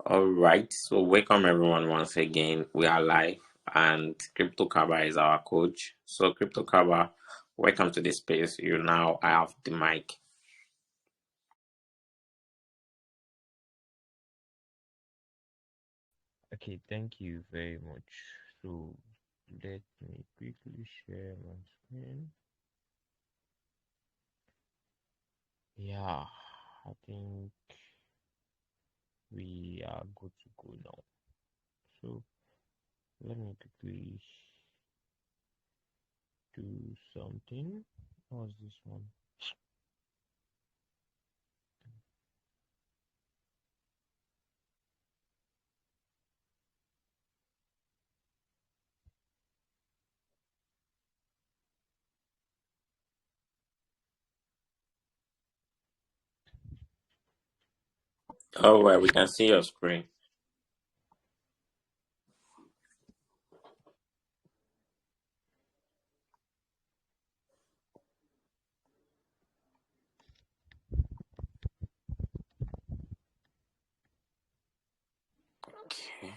All right, so welcome everyone once again. We are live, and Crypto Kaba is our coach. So, Crypto Kaba, welcome to this space. You now have the mic. Okay, thank you very much. So let me quickly share my screen. Yeah, I think we are good to go now. So let me quickly do something. What's this one? All right, we can see your screen. Okay.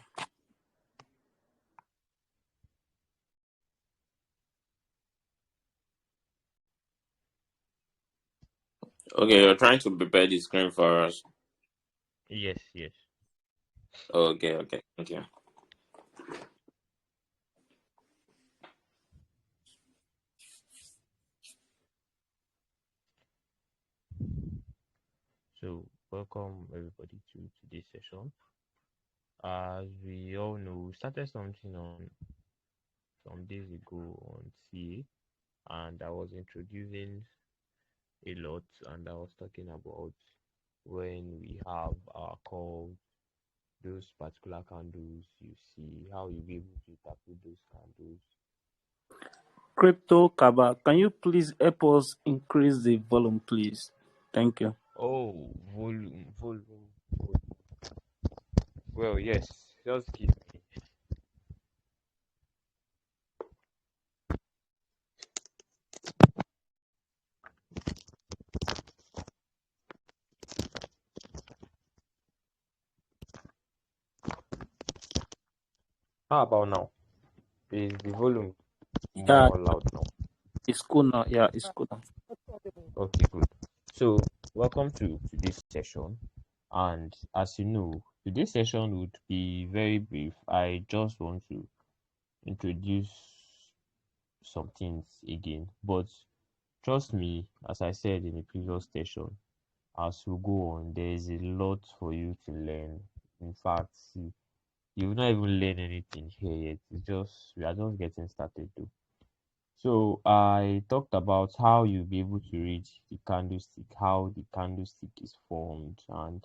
Okay, you're trying to prepare the screen for us. Yes, yes. Okay, thank you. So welcome everybody to today's session. As we all know, we started something on some days ago on CA, and I was introducing a lot, and I was talking about when we have our calls, those particular candles, you see how you be able to tackle those candles. Crypto Kaba, can you please help us increase the volume, please? Thank you. Oh, volume. Well, yes, just give me. How about now? Is the volume Yeah, more loud now? it's cool now. Yeah, it's cool now. Okay, good. So, welcome to today's session. And as you know, today's session would be very brief. I just want to introduce some things again. But trust me, as I said in the previous session, as we go on, there is a lot for you to learn. In fact, see, you will not even learn anything here yet. It's just we are just getting started though. So I talked about how you'll be able to read the candlestick, how the candlestick is formed, and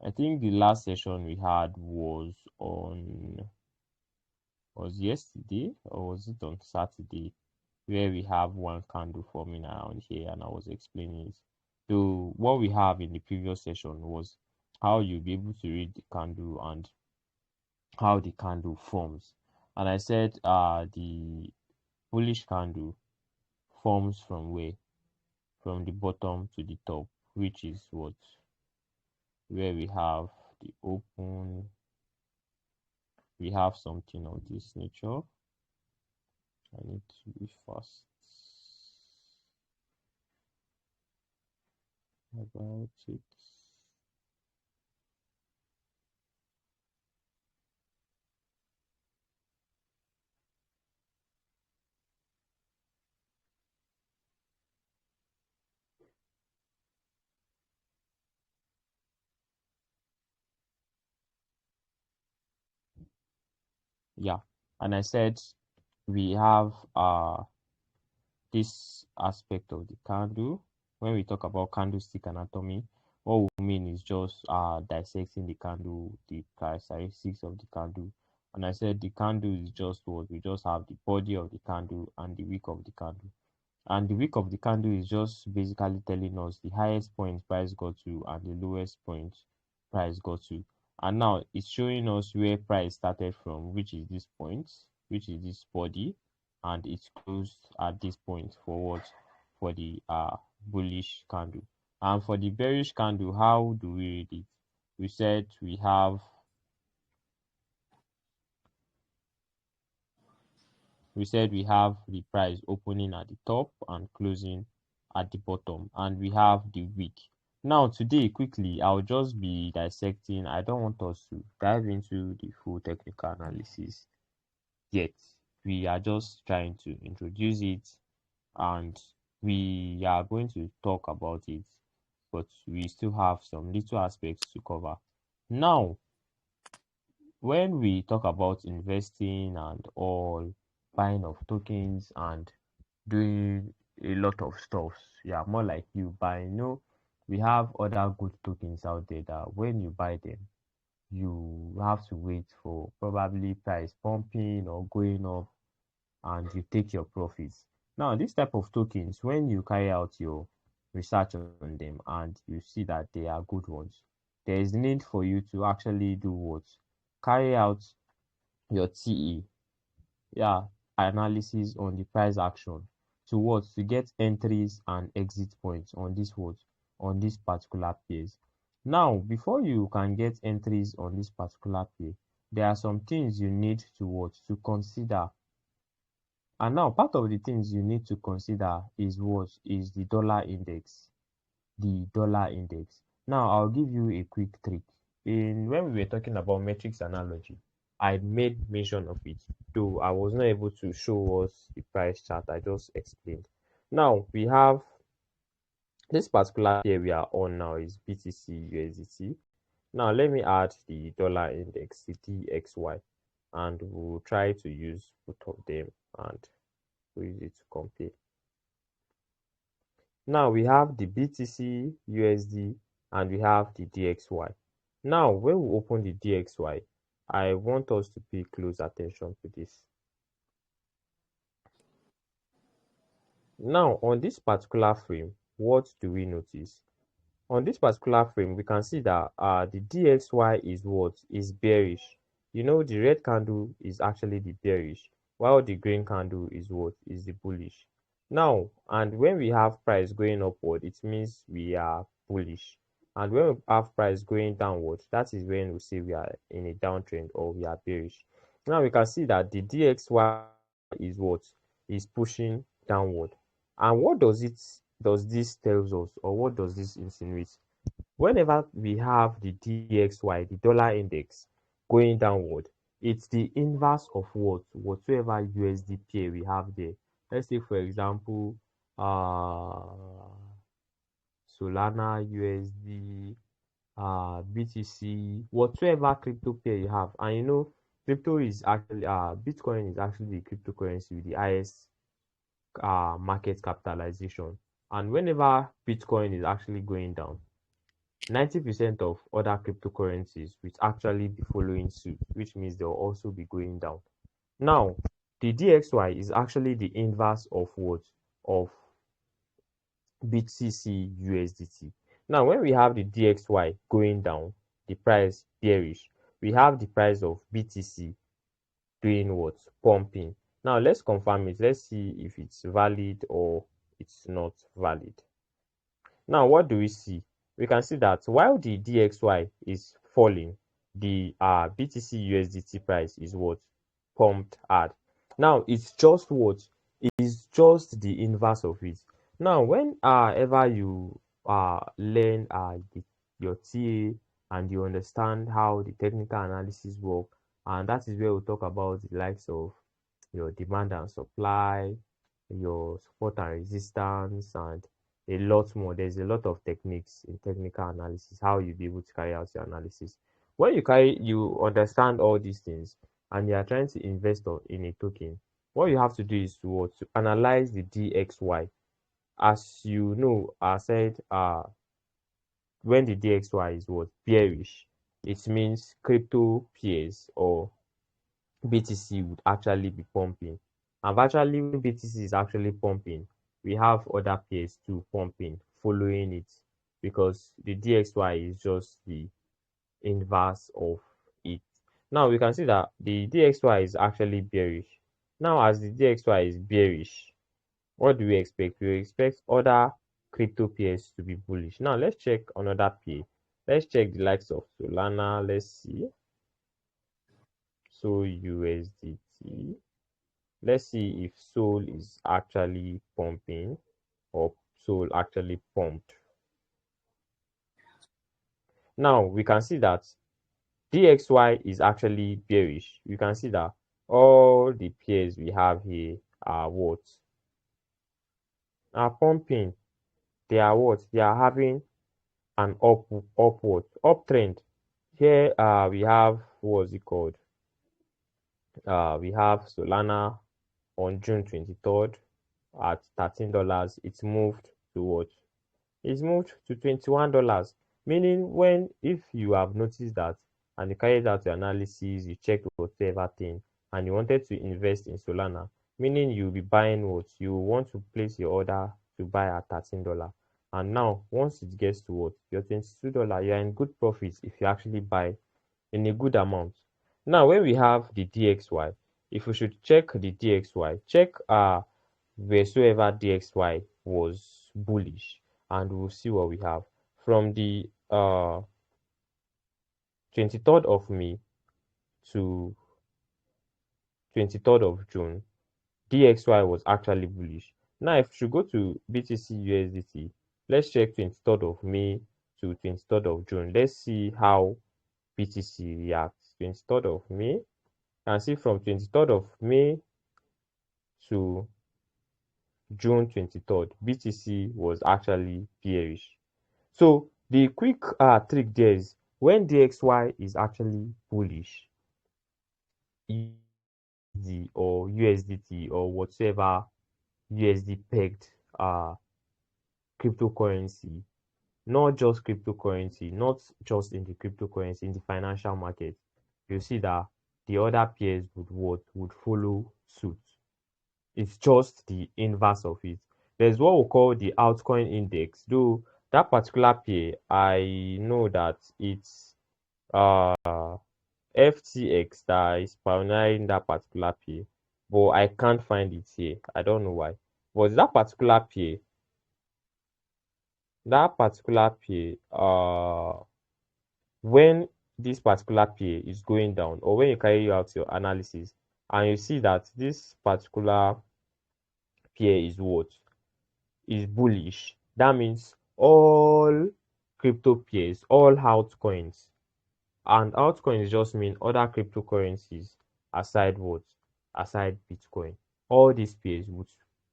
I think the last session we had was yesterday or was it on Saturday, where we have one candle forming around here, and I was explaining it. So what we have in the previous session was how you'll be able to read the candle and how the candle forms. And I said the bullish candle forms from where? From the bottom to the top, which is what where we have the open, we have something of this nature. I need to be fast about it. Yeah, and I said we have this aspect of the candle. When we talk about candlestick anatomy, what we mean is just dissecting the candle, the characteristics of the candle. And I said the candle is just what we just have the body of the candle and the wick of the candle. And the wick of the candle is just basically telling us the highest point price got to and the lowest point price got to. And now it's showing us where price started from, which is this point, which is this body, and it's closed at this point for what? For the bullish candle. And for the bearish candle, how do we read it? we said we have the price opening at the top and closing at the bottom, and we have the wick. Now today, quickly, I'll just be dissecting. I don't want us to dive into the full technical analysis yet. We are just trying to introduce it, and we are going to talk about it, but we still have some little aspects to cover. Now, when we talk about investing and all, buying of tokens and doing a lot of stuff, yeah, more like you buy, we have other good tokens out there that when you buy them, you have to wait for probably price pumping or going up, and you take your profits. Now, this type of tokens, when you carry out your research on them and you see that they are good ones, there is need for you to actually do what? Carry out your TE, yeah, analysis on the price action to what? To get entries and exit points on this what? On this particular pairs. Now, before you can get entries on this particular pair, there are some things you need to what? To consider. And now part of the things you need to consider is what? Is the dollar index. The dollar index. Now I'll give you a quick trick. When we were talking about metrics analogy, I made mention of it, though I was not able to show us the price chart. I just explained. Now we have this particular pair we are on now is BTC USDT. Now let me add the dollar index, the DXY, and we'll try to use both of them and use it to compare. Now we have the BTC USD and we have the DXY. Now when we open the DXY, I want us to pay close attention to this. Now on this particular frame, what do we notice? On this particular frame, we can see that the DXY is what? Is bearish. The red candle is actually the bearish, while the green candle is what? Is the bullish. Now, and when we have price going upward, it means we are bullish. And when we have price going downward, that is when we say we are in a downtrend or we are bearish. Now we can see that the DXY is what? Is pushing downward. And what does this tells us, or what does this insinuate? Whenever we have the DXY, the dollar index, going downward, it's the inverse of whatsoever USD pair we have there. Let's say, for example, Solana USD, BTC, whatsoever crypto pair you have. And crypto is actually Bitcoin is actually the cryptocurrency with the highest market capitalization. And whenever Bitcoin is actually going down, 90% of other cryptocurrencies will actually be following suit, which means they'll also be going down. Now, the DXY is actually the inverse of what? Of BTC USDT. Now, when we have the DXY going down, the price bearish, we have the price of BTC doing what? Pumping. Now, let's confirm it. Let's see if it's valid or it's not valid. Now, what do we see? We can see that while the DXY is falling, the BTC USDT price is what? Pumped hard. Now, it's just what? It's just the inverse of it. Now, whenever you learn your TA and you understand how the technical analysis work, and that is where we talk about the likes of your demand and supply, your support and resistance, and a lot more. There's a lot of techniques in technical analysis, how you'll be able to carry out your analysis. When you understand all these things and you are trying to invest in a token, what you have to do is to analyze the DXY. As you know, I said when the DXY is what? Bearish, it means crypto pairs or BTC would actually be pumping. And virtually when BTC is actually pumping, we have other pairs too pumping, following it, because the DXY is just the inverse of it. Now we can see that the DXY is actually bearish. Now, as the DXY is bearish, what do we expect? We expect other crypto pairs to be bullish. Now let's check another pair. Let's check the likes of Solana. Let's see. So USDT. Let's see if Sol is actually pumping or Sol actually pumped. Now we can see that DXY is actually bearish. You can see that all the pairs we have here are what? Are pumping. They are what? They are having an uptrend. Here we have, what's it called? We have Solana on June 23rd at $13. It's moved to what? It's moved to $21. Meaning, when if you have noticed that and you carried out your analysis, you checked whatever thing, and you wanted to invest in Solana, meaning you'll be buying what you want to place your order to buy at $13. And now, once it gets to what your $22, you're in good profits if you actually buy in a good amount. Now, when we have the DXY, if we should check the DXY, check wheresoever DXY was bullish, and we'll see what we have. From the 23rd of May to 23rd of June, DXY was actually bullish. Now, if we should go to BTC USDT, let's check 23rd of May to 23rd of June. Let's see how BTC reacts. 23rd of May, you can see from 23rd of May to June 23rd, BTC was actually bearish. So the quick trick there is when DXY is actually bullish, USD or USDT or whatever USD pegged cryptocurrency, not just cryptocurrency, not just in the cryptocurrency, in the financial market, you see that the other peers would follow suit. It's just the inverse of it. There's what we call the altcoin index. Though that particular pair, I know that it's FTX that is pioneering that particular pair, but I can't find it here. I don't know why. But that particular pair, when this particular pair is going down, or when you carry out your analysis and you see that this particular pair is what is bullish, that means all crypto pairs, all altcoins, and altcoins just mean other cryptocurrencies aside what? Aside Bitcoin. All these pairs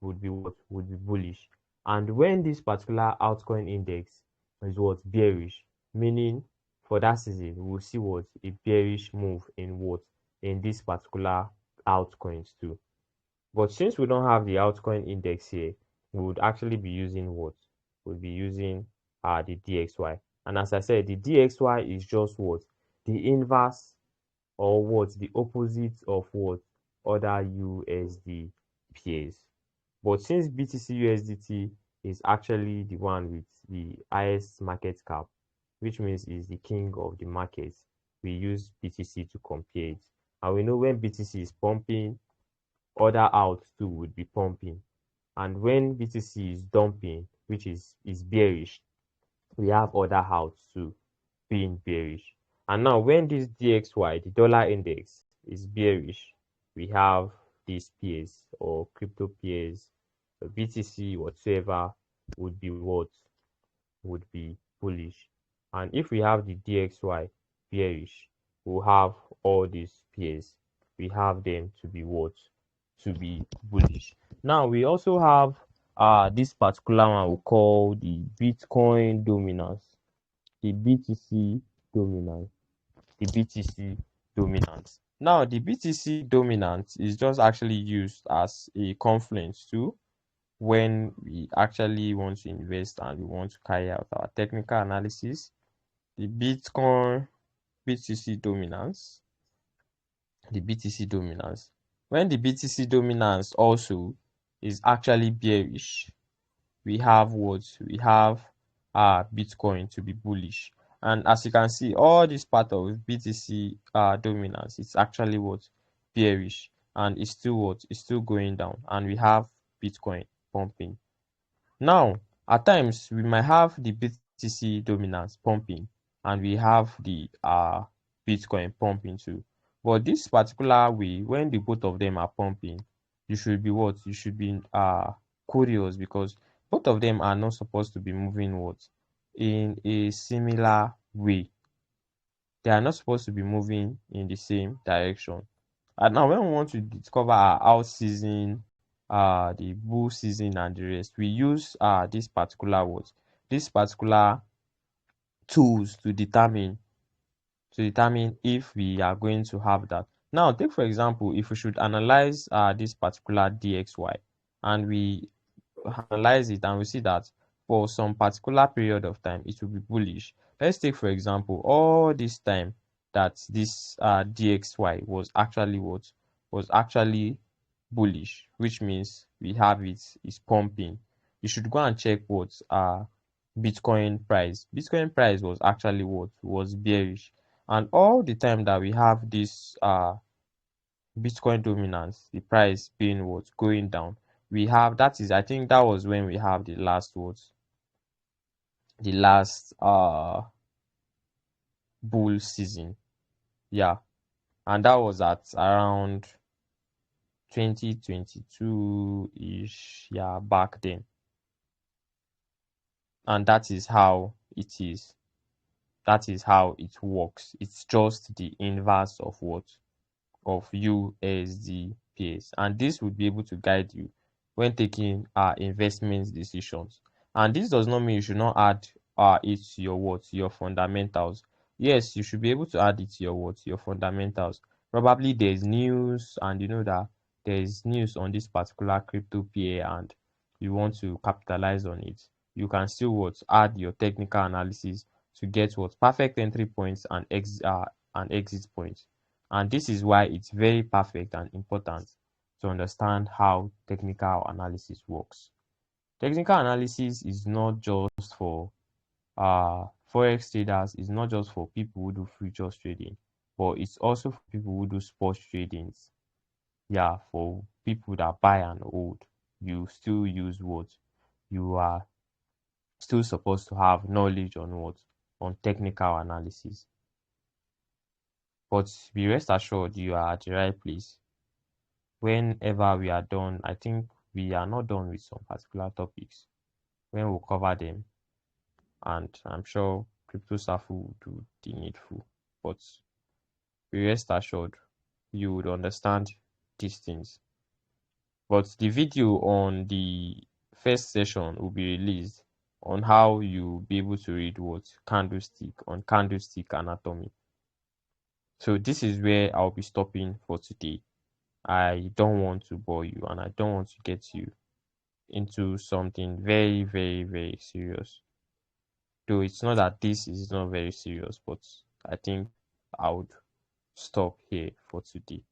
would be what? Would be bullish. And when this particular altcoin index is what? Bearish, meaning for that season, we'll see what? A bearish move in what? In this particular altcoins too. But since we don't have the altcoin index here, we would actually be using what? We'll be using the DXY. And as I said, the DXY is just what? The inverse or what? The opposite of what? Other USD pairs. But since BTC USDT is actually the one with the highest market cap, which means is the king of the market, we use BTC to compare it. And we know when BTC is pumping, other out too would be pumping. And when BTC is dumping, which is bearish, we have other outs too being bearish. And now when this DXY, the dollar index, is bearish, we have these pairs or crypto pairs, BTC, whatsoever, would be what? Would be bullish. And if we have the DXY bearish, we'll have all these pairs. We have them to be what? To be bullish. Now we also have this particular one we call the Bitcoin dominance, the BTC dominance, the BTC dominance. Now the BTC dominance is just actually used as a confluence tool when we actually want to invest and we want to carry out our technical analysis. The Bitcoin BTC dominance, the BTC dominance. When the BTC dominance also is actually bearish, we have what? We have Bitcoin to be bullish. And as you can see, all this part of BTC dominance, it's actually what? Bearish. And it's still what? It's still going down. And we have Bitcoin pumping. Now, at times, we might have the BTC dominance pumping. and we have the Bitcoin pumping too. But this particular way, when the both of them are pumping, you should be what? You should be curious, because both of them are not supposed to be moving what? In a similar way. They are not supposed to be moving in the same direction. And now when we want to discover our out season, the bull season and the rest, we use this particular tools to determine if we are going to have that. Now, take for example, if we should analyze this particular DXY, and we analyze it and we see that for some particular period of time it will be bullish. Let's take for example all this time that this DXY was actually bullish, which means we have it is pumping. You should go and check what Bitcoin price. Bitcoin price was actually what was bearish, and all the time that we have this Bitcoin dominance, the price being what going down, we have that is I think that was when we have the last bull season. Yeah. And that was at around 2022-ish, yeah, back then. And that is how it is. That is how it works. It's just the inverse of what? Of USD pairs, and this would be able to guide you when taking investment decisions. And this does not mean you should not add it to your your fundamentals. Yes, you should be able to add it to your fundamentals. Probably there's news, and you know that there's news on this particular crypto pair and you want to capitalize on it. You can still add your technical analysis to get perfect entry points and exit points. And this is why it's very perfect and important to understand how technical analysis works. Technical analysis is not just for forex traders, it's not just for people who do futures trading, but it's also for people who do sports tradings. Yeah, for people that buy and hold, you still use what? You are still supposed to have knowledge on on technical analysis. But be rest assured you are at the right place. Whenever we are done, I think we are not done with some particular topics. When we'll cover them, and I'm sure CryptoSafu will do the needful. But be rest assured, you would understand these things. But the video on the first session will be released on how you be able to read candlestick anatomy. So this is where I'll be stopping for today. I don't want to bore you, and I don't want to get you into something very, very, very serious. Though it's not that this is not very serious, but I think I would stop here for today.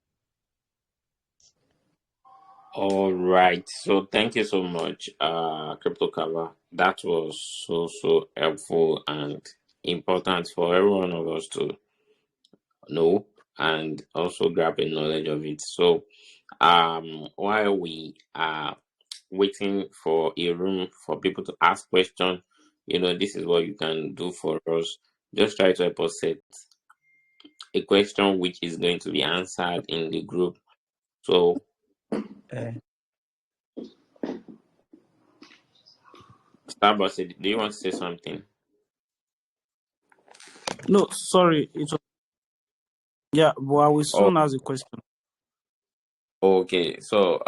All right. So thank you so much, Crypto Cover. That was so helpful and important for every one of us to know and also grab a knowledge of it. So while we are waiting for a room for people to ask questions, this is what you can do for us. Just try to help us set a question which is going to be answered in the group. So Starbucks, do you want to say something? No, sorry. Yeah, but I will soon ask a question. Okay, so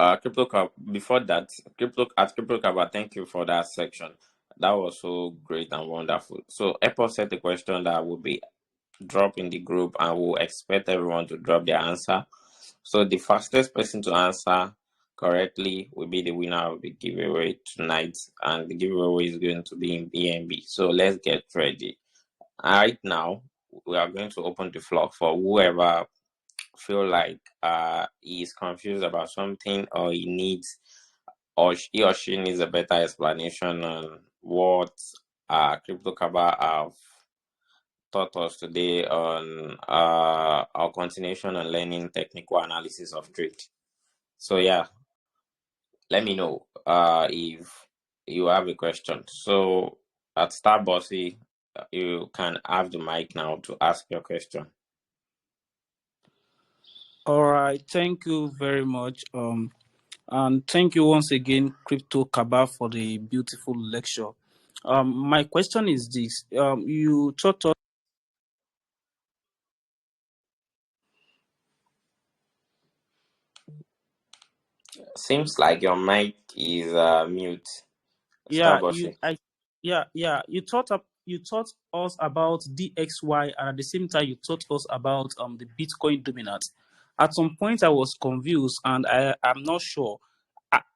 before that, Crypto Cap, thank you for that section. That was so great and wonderful. So Apple set the question that will be dropped in the group, and we'll expect everyone to drop their answer. So the fastest person to answer correctly will be the winner of the giveaway tonight, and the giveaway is going to be in BNB. So let's get ready. Right now, we are going to open the floor for whoever feel like he is confused about something, or he or she needs a better explanation on what Crypto Kaba have taught us today on our continuation on learning technical analysis of trade. So yeah, let me know if you have a question. So at Starbossy, you can have the mic now to ask your question. All right, thank you very much. And thank you once again, Crypto Kaba, for the beautiful lecture. My question is this: you taught us. Seems like your mic is mute, Yeah, Starbossy. you taught us about DXY, and at the same time you taught us about the Bitcoin dominance. At some point I was confused and I'm not sure.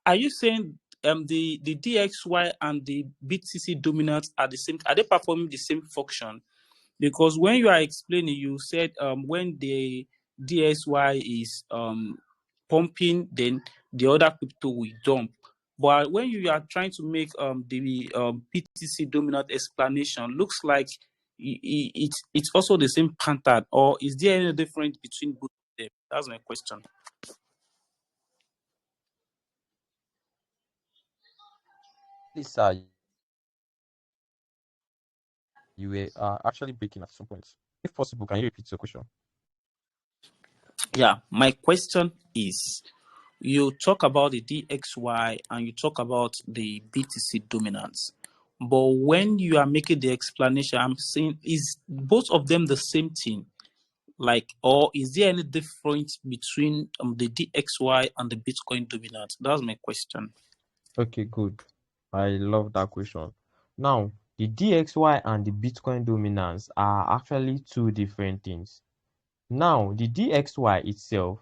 Are you saying the DXY and the BTC dominance are the same, are they performing the same function? Because when you are explaining, you said when the DSY is pumping, then the other crypto will dump. But when you are trying to make the BTC dominant explanation, looks like it's also the same pattern, or is there any difference between both of them? That's my question. Please, sir, you were actually breaking at some point. If possible, can you repeat your question? Yeah, my question is, you talk about the DXY and you talk about the BTC dominance. But when you are making the explanation, I'm saying, is both of them the same thing? Like, or is there any difference between the DXY and the Bitcoin dominance? That's my question. Okay, good. I love that question. Now, the DXY and the Bitcoin dominance are actually two different things. Now, the DXY itself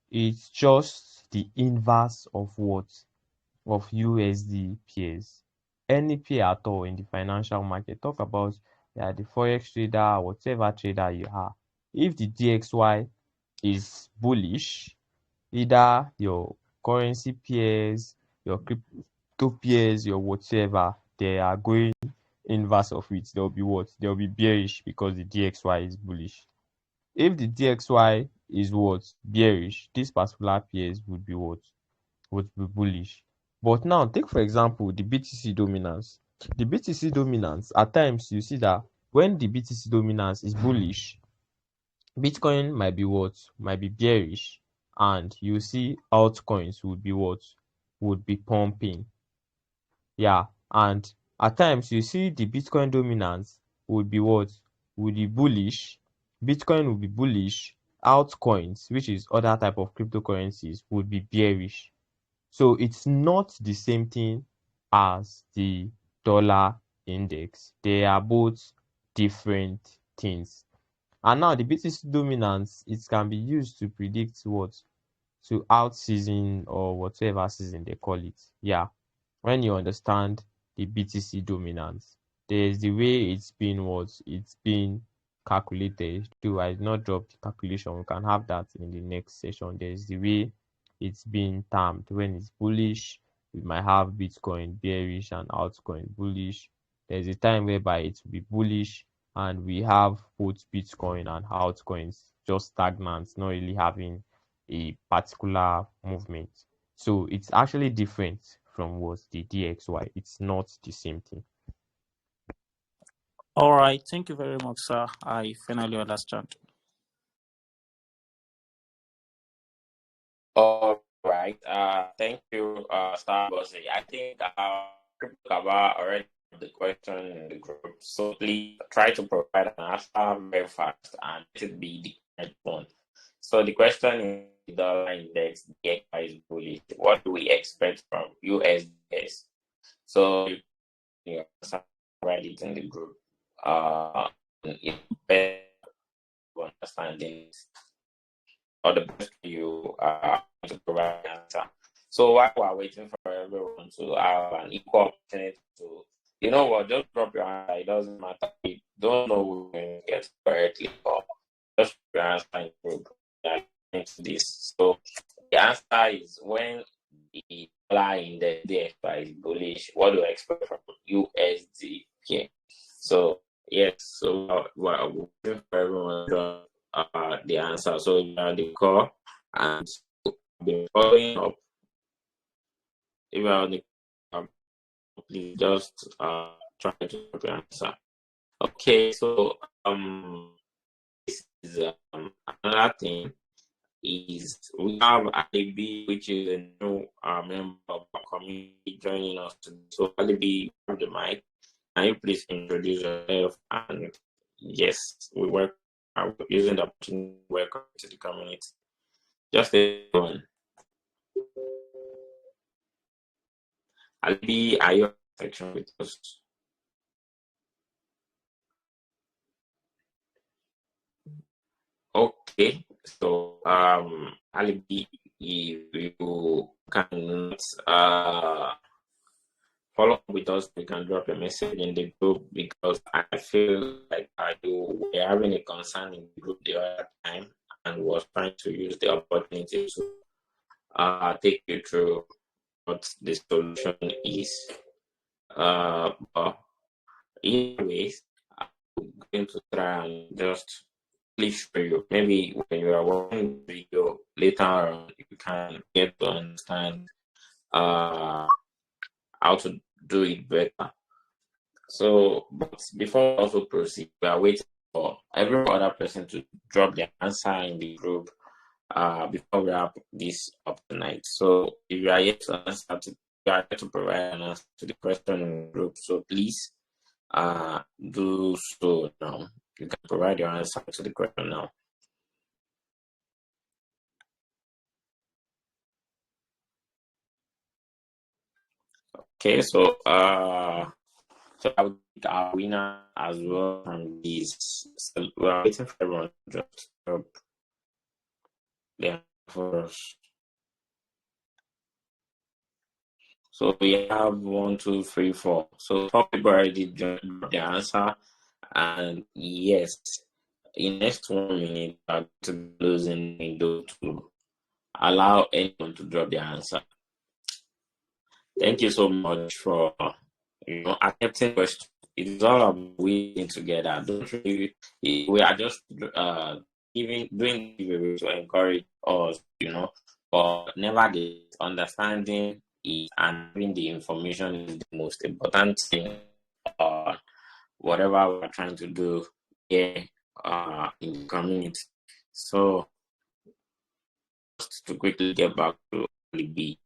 is just the inverse of what? Of USD pairs. Any pair at all in the financial market. Talk about the forex trader, whatever trader you are. If the DXY is bullish, either your currency pairs, your crypto pairs, your whatever, they are going inverse of it. There will be what? There will be bearish because the DXY is bullish. If the DXY is what? Bearish, this particular pairs would be what? Would be bullish. But now take for example the BTC dominance. The BTC dominance, at times you see that when the BTC dominance is bullish, Bitcoin might be what? Might be bearish, and you see altcoins would be what? Would be pumping. Yeah, and at times you see the Bitcoin dominance would be what? Would be bullish. Bitcoin would be bullish. Altcoins, which is other type of cryptocurrencies, would be bearish. So it's not the same thing as the dollar index. They are both different things. And now the BTC dominance, it can be used to predict what? To out season or whatever season they call it. Yeah. When you understand the BTC dominance, there's the way it's been it's been calculated. Do I did not drop the calculation? We can have that in the next session. There's the way it's been termed. When it's bullish, we might have Bitcoin bearish and altcoin bullish. There's a time whereby it will be bullish and we have both Bitcoin and altcoins just stagnant, not really having a particular movement. So it's actually different from what the DXY. It's not the same thing. All right, thank you very much, sir. I finally understand. All right. Thank you, Starbossy. I think Kaba already have the question in the group, so please try to provide an answer very fast and it should be the correct one. So the question is, the dollar index, the DXY is bullish. What do we expect from USDS? So you answer, write it in the group. It's better understanding or the best you to provide an answer. So while we're waiting for everyone to have an equal opportunity to, you know what, just drop your answer. It doesn't matter. You don't know who will get correctly, or just drop your answer in the group into this. So the answer is, when the dollar index DXY is bullish, what do I expect from USD here? So yes, so we're waiting for everyone to the answer. So you are the call and been following up. If you are on the please just try to answer. Okay, so this is another thing is we have Ali, which is a new member of our community joining us today. So Ali, have the mic. Can you please introduce yourself? And yes, we work using the opportunity to welcome to the community. Just a one. Ali, are you in section with us? Okay, so Ali, if you cannot follow up with us, you can drop a message in the group, because I feel like you were having a concern in the group the other time and was trying to use the opportunity to take you through what the solution is. But anyways, I'm going to try and just please show you. Maybe when you are watching the video later on, you can get to understand how to do it better. So, but before we also proceed, we are waiting for every other person to drop their answer in the group before we wrap this up tonight. So, if you are yet to answer, you are yet to provide an answer to the question in the group, so please do so now. You can provide your answer to the question now. Okay, so so I would take our winner as well from this. So we are waiting for everyone to just drop their for us. So we have 1, 2, 3, 4. So 4 people already dropped their answer, and yes, in next 1 minute, I'm to be closing the window to allow anyone to drop their answer. Thank you so much for accepting questions. It is all about working together. Don't really, we are just doing giveaway to encourage us, but never the understanding is, and having the information is the most important thing. Whatever we're trying to do here in the community. So just to quickly get back to B.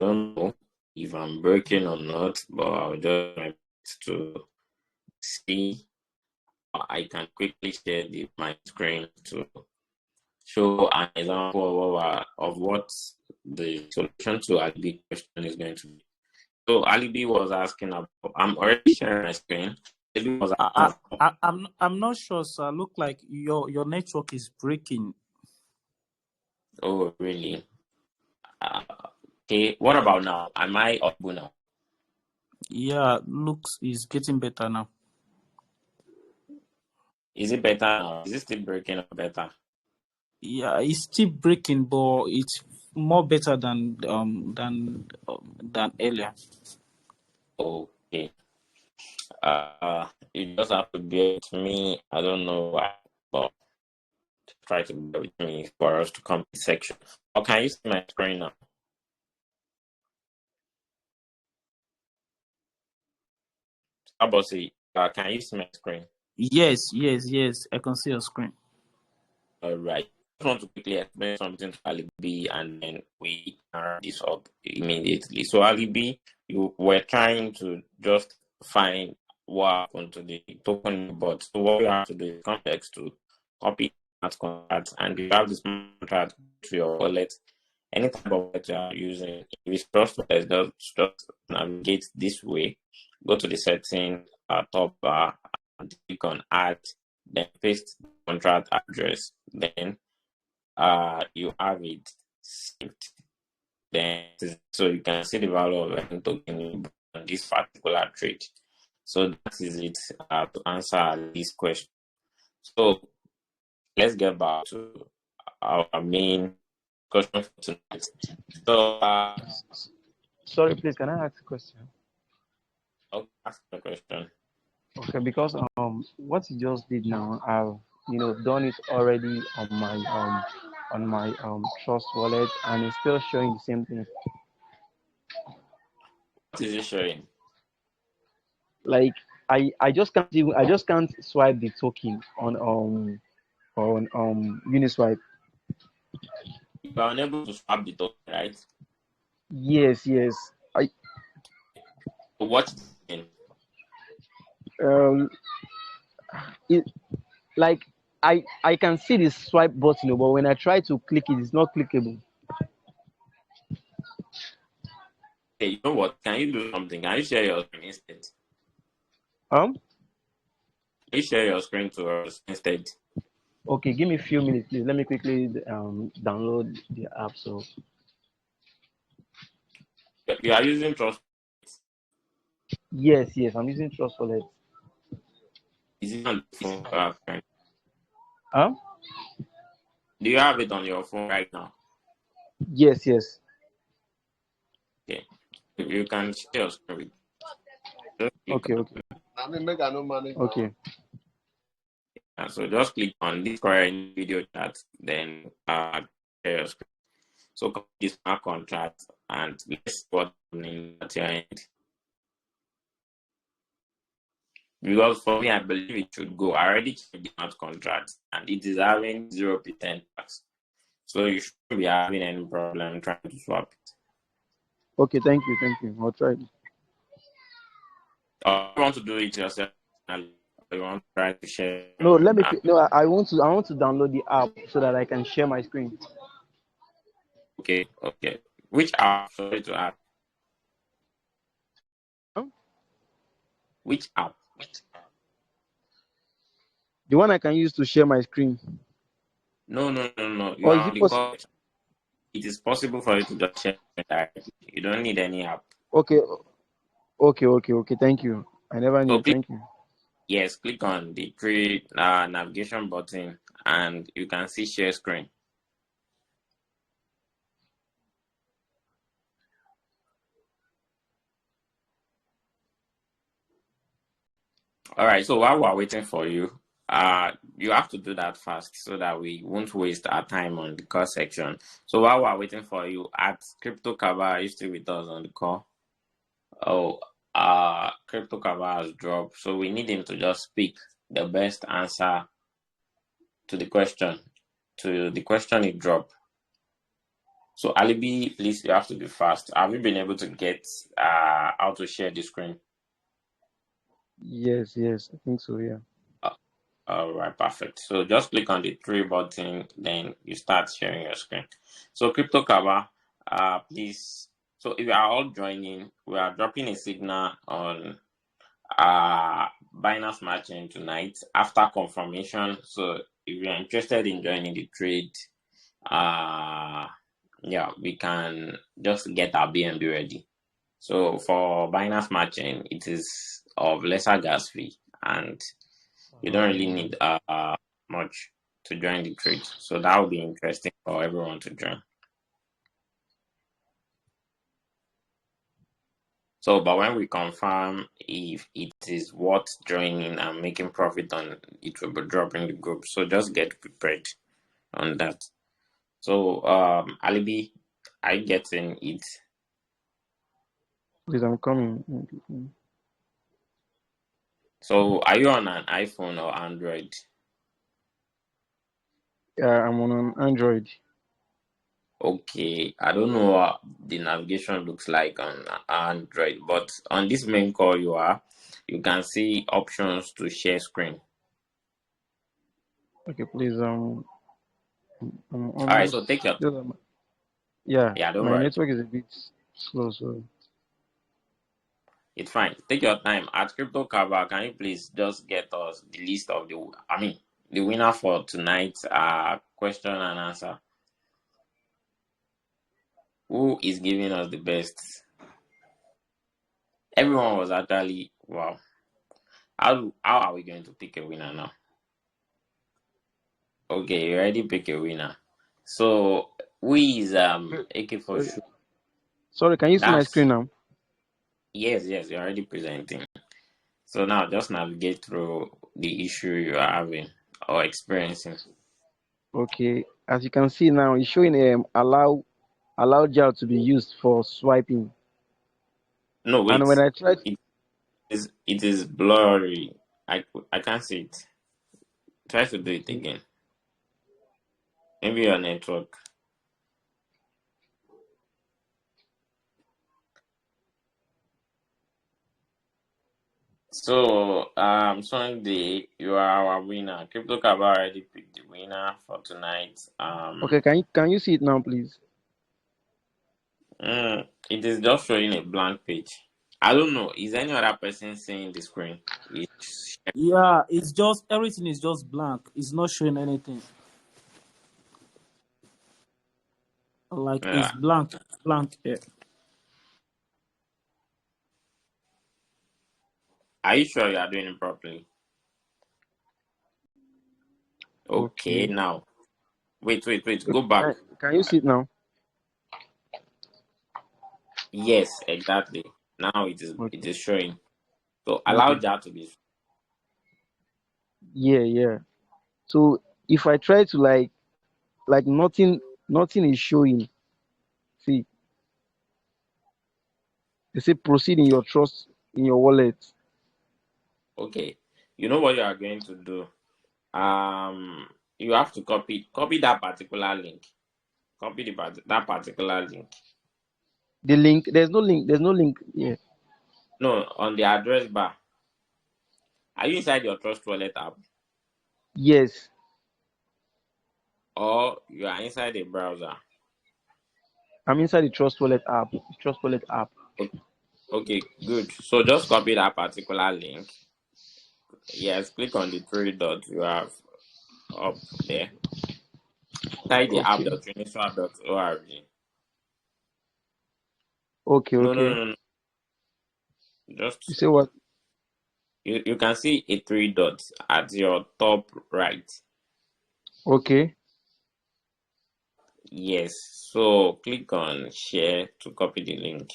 Don't know if I'm breaking or not, but I'll just try to see. I can quickly share my screen to show an example of what the solution to Alibi question is going to be. So Alibi was asking about. I'm already sharing my screen. Alibi was asking I'm not sure, sir. Look like your network is breaking. Oh, really? Okay. What about now? Am I audible now? Yeah, looks is getting better now. Is it better now? Is it still breaking or better? Yeah, it's still breaking, but it's more better than earlier. Okay. You just have to bear with me. I don't know why, but try to bear with me for us to complete section. Oh, can you see my screen now? How about say, can you see my screen? Yes, I can see your screen. All right. I just want to quickly explain something to Alibi, and then we can wrap this up immediately. So Alibi, you were trying to just find what happened to the token bot. So what you have to do is context to copy that contract, and you have this contract to your wallet. Any type of wallet you are using, if it's trust wallet, just navigate this way. Go to the setting top bar and click on add, then paste the contract address. Then you have it saved. Then so you can see the value of any token on this particular trade. So that is it to answer this question. So let's get back to our main question for tonight. So sorry, please, can I ask a question? I'll ask the question. Okay, because what you just did now, I've done it already on my trust wallet, and it's still showing the same thing. What is it showing? Like I just can't swipe the token on Uniswipe. You are unable to swap the token, right? Yes, yes. I So what is it? um it like I can see the swipe button, but when I try to click it, it's not clickable. Okay, you know what? Can you do something? Can you share your screen instead? Um. Can you share your screen to us instead? Okay, give me a few minutes, please. Let me quickly download the app. So You are using Trust. yes, yes, I'm using Trust Wallet. Is it on the phone? Screen? Um. Do you have it on your phone right now? Yes, yes. Okay. You can share your screen with. Just click Okay, okay. Okay. so just click on this current video chat, then share your screen. So copy this smart contract and let's see what's happening at your end. Because for me, I believe it should go. I already checked the smart contract and it is having 0% tax. So you shouldn't be having any problem trying to swap it. Okay, thank you, thank you. I'll try it. Or you want to do it yourself, or you want to try to share. No, no, I want to download the app so that I can share my screen. Okay, okay. Which app? Sorry to ask. Huh? Which app? The one I can use to share my screen. No. You Or are is on it the possible? call. It is possible for you to just share it directly. You don't need any app. Okay, okay. Thank you. I never So knew. click, Thank you. yes, click on the three navigation button and you can see share screen. All right, so while we're waiting for you, you have to do that fast so that we won't waste our time on the call section. So while we're waiting for you, at Crypto Cover, are you still with us on the call? Oh, Crypto Cover has dropped, so we need him to just speak the best answer to the question. To the question he dropped. So Alibi, please, you have to be fast. Have you been able to get how to share the screen? Yes, I think so. Yeah. All right, perfect. So just click on the three button, then you start sharing your screen. So Crypto Cover, please. So if you are all joining, we are dropping a signal on Binance Smart Chain tonight after confirmation. So if you're interested in joining the trade, yeah, we can just get our BNB ready. So for Binance Smart Chain, it is of lesser gas fee and you don't really need much to join the trade. So that would be interesting for everyone to join. So, but when we confirm if it is worth joining and making profit on, it will be dropping the group. So just get prepared on that. So, Alibi, I getting it. Please, I'm coming. So, are you on an iPhone or Android? Yeah, I'm on an Android. Okay, I don't know what the navigation looks like on Android, but on this main call you can see options to share screen. Okay, please. I'm All right, so almost. take your Yeah, yeah, don't my worry, network is a bit slow, so it's fine. Take your time. At Crypto Cover, can you please just get us the list of the winner for tonight's question and answer? Who is giving us the best? Everyone was actually wow. How are we going to pick a winner now? Okay, you already pick a winner. So who is AK for sure? sorry. Can you see my That's screen now? yes, you're already presenting. So now just navigate through the issue you are having or experiencing. Okay, as you can see now, it's showing allow jar to be used for swiping. No, And wait. when I tried, It is blurry. I can't see it. Try to do it again. Maybe your network. So, Sunday, you are our winner. Crypto Cab already picked the winner for tonight. okay, can you see it now, please? It is just showing a blank page. I don't know. Is any other person seeing the screen? Yeah, it's just everything is just blank. It's not showing anything. Like it's Yeah. blank, blank. Yeah. Are you sure you are doing it properly? Okay, Okay. now. Wait. Okay, Go back. can you see it now? Yes, exactly. Now it Okay. is showing. So allow Okay. that to be. Yeah. So if I try to like nothing is showing. See, they say proceed in your trust in your wallet. Okay. You know what you are going to do? You have to copy that particular link. Copy that particular link. The link, there's no link here. No, on the address bar. Are you inside your Trust Wallet app, Yes, or you are inside a browser? I'm inside the Trust Wallet app. Trust Wallet app. Okay, good. So just copy that particular link. Yes, click on the three dots you have up there. Type the Okay. app.uniswap.org. Okay, No, no, okay. no, no. You Just say what? you can see a three dots at your top right. Okay, Yes. So click on share to copy the link.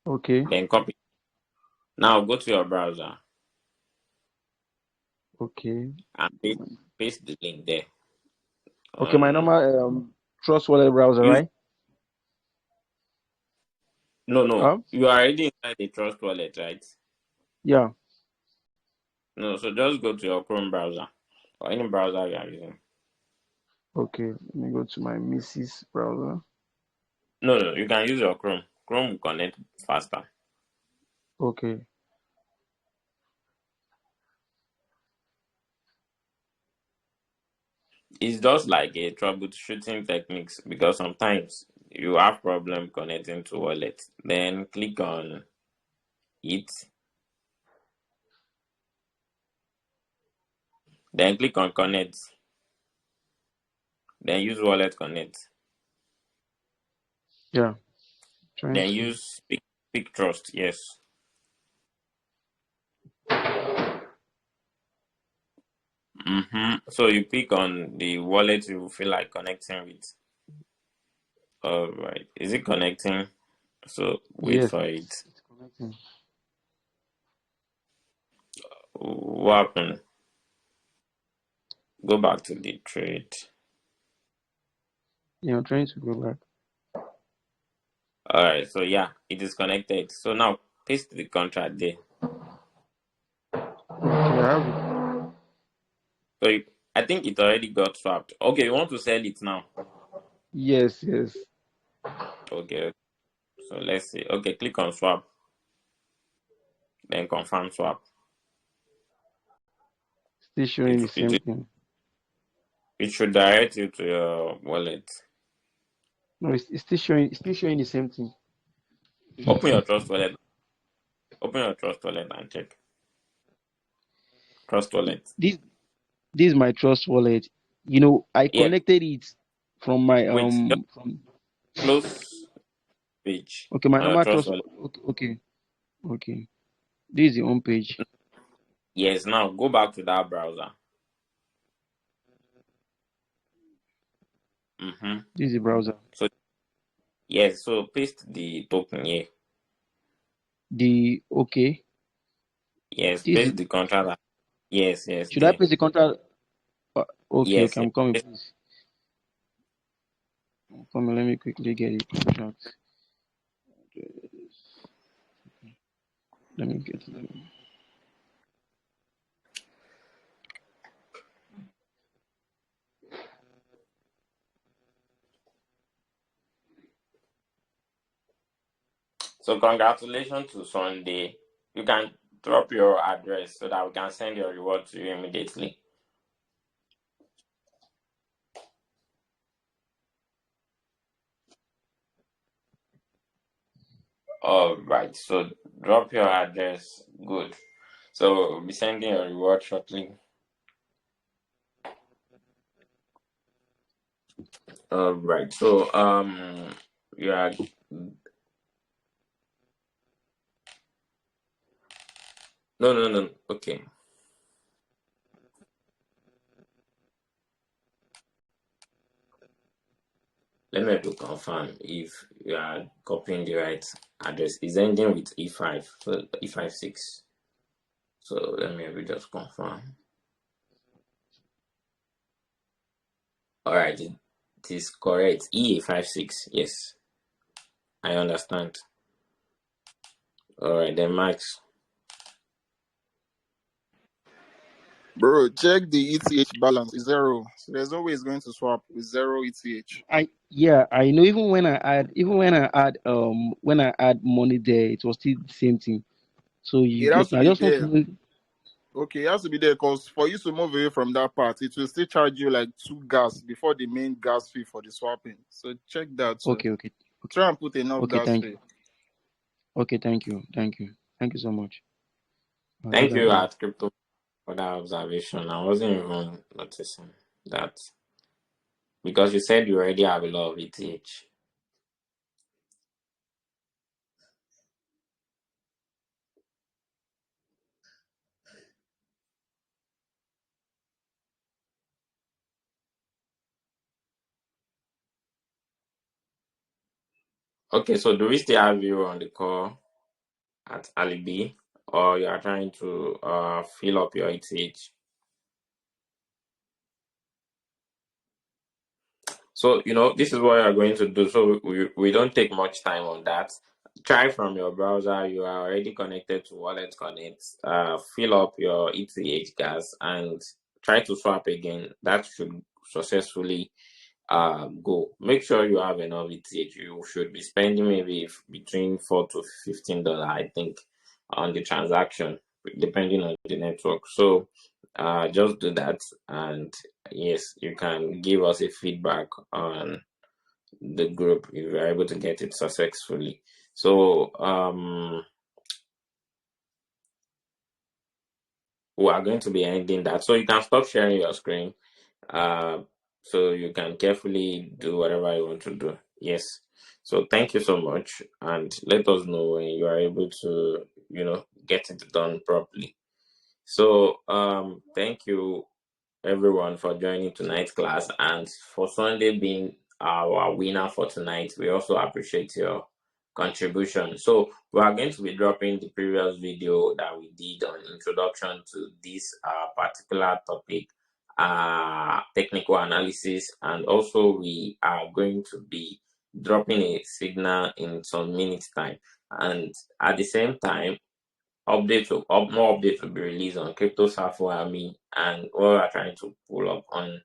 okay, Then copy. Now go to your browser okay. and paste the link there. Okay, my On normal Trust Wallet browser, use right? no. Um, You are already inside the Trust Wallet, right? yeah. No, so just go to your Chrome browser or any browser you are using. Okay, let me go to my Mrs. browser. No, you can use your Chrome. Chrome will connect faster. Okay, It's just like a troubleshooting techniques because sometimes you have problem connecting to wallet. Then click on it. Then click on connect. Then use wallet connect. yeah. Trying Then to. use pick trust. Yes. So you pick on the wallet you feel like connecting with. All right. Is it connecting? So wait Yes, for it. it's connecting. What happened? Go back to the trade. Yeah, I'm trying to go back. All right. So yeah, it is connected. So now paste the contract there. Okay, I have it. So I think it already got swapped. Okay, you want to sell it now? Yes. Okay. So let's see. Okay, click on swap. Then confirm swap. Still showing It the it same thing. it should direct you to your wallet. No, it's still showing the same thing. Open your Trust Wallet. Open your Trust Wallet and check. Trust Wallet. This this is my Trust Wallet. I Yeah. connected it from my Wait. Just from close page okay, my on your normal Trust Trust. Wallet. Okay. This is the home page. Yes. Now go back to that browser. This is the browser. So yes. So paste the token here. The okay. Yes. This is Paste the contract. Yes. should I There. paste the contract? Okay, Yes. I'm coming, Paste please. Come on, let me quickly get it. Contract. Let me get it. So congratulations to Sunday. You can drop your address so that we can send your reward to you immediately. All right. So drop your address. Good. So we'll be sending your reward shortly. All right. So you are. No. Okay. Let me to confirm if you are copying the right address. It's ending with E5, so E56. So let me just confirm. All right, it is correct. E56. Yes, I understand. All right, then Max. Bro, check the ETH balance. It's zero. So there's no way it's going to swap with zero ETH. I know. When I add money there, it was still the same thing. So you It has get. to I be just want to there. know. Okay, it has to be there because for you to move away from that part, it will still charge you like 2 gas before the main gas fee for the swapping. So check that too. Okay. Try and put enough gas Thank fee. you. Okay, thank you. Thank you so much. I'll do Thank that you now. at Crypto for that observation. I wasn't even noticing that because you said you already have a lot of ETH. Okay, so do we still have you on the call at Alibi, or you are trying to fill up your ETH? So, this is what you're going to do. So we don't take much time on that. Try from your browser. You are already connected to Wallet Connect. Fill up your ETH gas and try to swap again. That should successfully go. Make sure you have enough ETH. You should be spending maybe between $4 to $15, I think, on the transaction, depending on the network. So just do that, and yes, you can give us a feedback on the group if you're able to get it successfully. So we are going to be ending that. So you can stop sharing your screen. So you can carefully do whatever you want to do. Yes. So thank you so much, and let us know when you are able to, get it done properly. So thank you everyone for joining tonight's class, and for Sunday being our winner for tonight. We also appreciate your contribution. So we are going to be dropping the previous video that we did on introduction to this particular topic, technical analysis, and also we are going to be dropping a signal in some minutes time, and at the same time more updates will be released on CryptoSafu Army and what we're trying to pull up on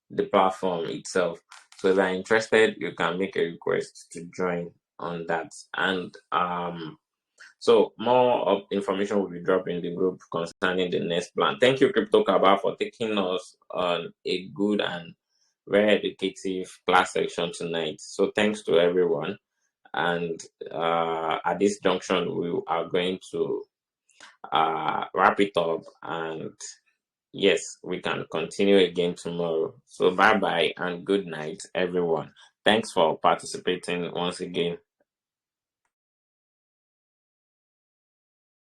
the platform itself. So if you're interested, you can make a request to join on that. And so more of information will be dropped in the group concerning the next plan. Thank you, Crypto Kaba, for taking us on a good and very educative class section tonight. So thanks to everyone. And at this junction, we are going to wrap it up, and yes, we can continue again tomorrow. So bye bye and good night everyone. Thanks for participating once again.